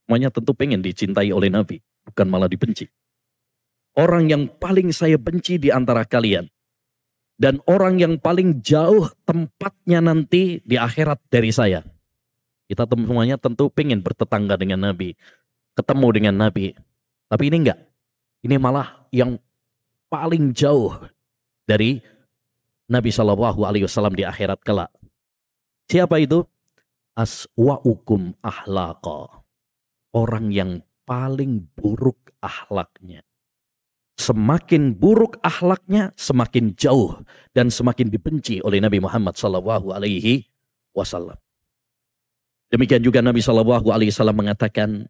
semuanya tentu pengen dicintai oleh Nabi, bukan malah dibenci. Orang yang paling saya benci di antara kalian, dan orang yang paling jauh tempatnya nanti di akhirat dari saya. Kita semuanya tentu pengen bertetangga dengan Nabi, ketemu dengan Nabi. Tapi ini enggak. Ini malah yang paling jauh dari Nabi SAW di akhirat kelak. Siapa itu? Aswa'ukum ahlaqa. Orang yang paling buruk akhlaknya. Semakin buruk akhlaknya, semakin jauh dan semakin dibenci oleh Nabi Muhammad SAW. Demikian juga Nabi SAW mengatakan,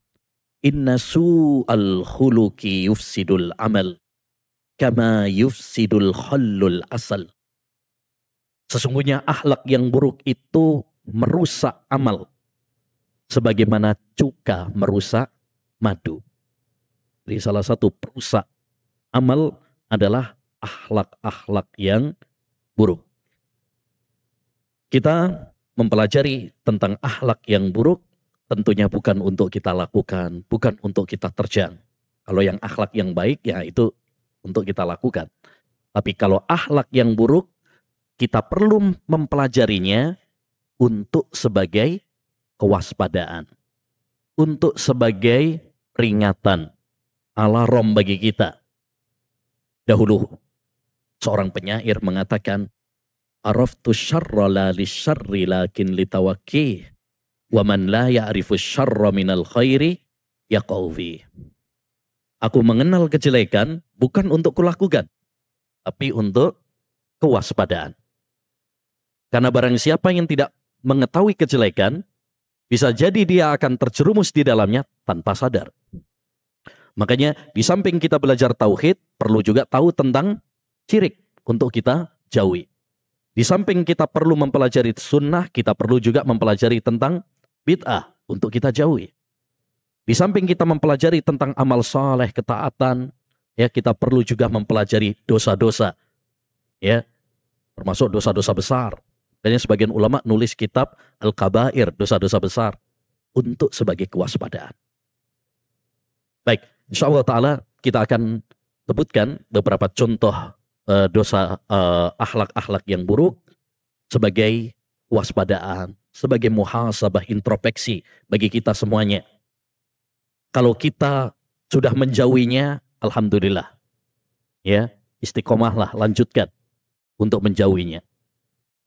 Inna su'al khuluki yufsidul amal, kama yufsidul khallul asal. Sesungguhnya akhlak yang buruk itu merusak amal, sebagaimana cuka merusak madu. Jadi salah satu perusak amal adalah akhlak-akhlak yang buruk. Kita mempelajari tentang akhlak yang buruk tentunya bukan untuk kita lakukan, bukan untuk kita terjang. Kalau yang akhlak yang baik ya itu untuk kita lakukan. Tapi kalau akhlak yang buruk kita perlu mempelajarinya untuk sebagai kewaspadaan, untuk sebagai peringatan, alarm bagi kita. Dahulu seorang penyair mengatakan, Araftu syarra la lisyarri lakin litawakih, wa man la ya'rifu syarra minal khairi yaqawfi. Aku mengenal kejelekan bukan untuk kulakukan, tapi untuk kewaspadaan. Karena barang siapa yang tidak mengetahui kejelekan, bisa jadi dia akan terjerumus di dalamnya tanpa sadar. Makanya di samping kita belajar tauhid, perlu juga tahu tentang syirik untuk kita jauhi. Di samping kita perlu mempelajari sunnah, kita perlu juga mempelajari tentang bid'ah untuk kita jauhi. Di samping kita mempelajari tentang amal saleh, ketaatan, ya kita perlu juga mempelajari dosa-dosa, ya termasuk dosa-dosa besar. Dan sebagian ulama nulis kitab Al-Kabair, dosa-dosa besar, untuk sebagai kewaspadaan. Baik, insyaallah ta'ala kita akan sebutkan beberapa contoh dosa akhlak-akhlak yang buruk sebagai waspadaan, sebagai muhasabah, introspeksi bagi kita semuanya. Kalau kita sudah menjauhinya, alhamdulillah. Ya, istiqomahlah, lanjutkan untuk menjauhinya.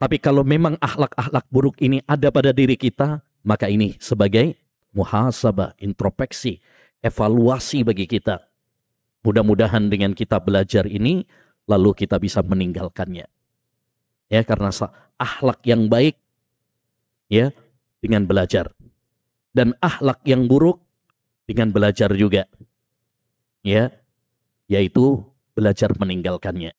Tapi kalau memang akhlak-akhlak buruk ini ada pada diri kita, maka ini sebagai muhasabah, introspeksi, evaluasi bagi kita. Mudah-mudahan dengan kita belajar ini, lalu kita bisa meninggalkannya. Ya, karena akhlak yang baik, ya, dengan belajar. Dan akhlak yang buruk, dengan belajar juga. Ya, yaitu belajar meninggalkannya.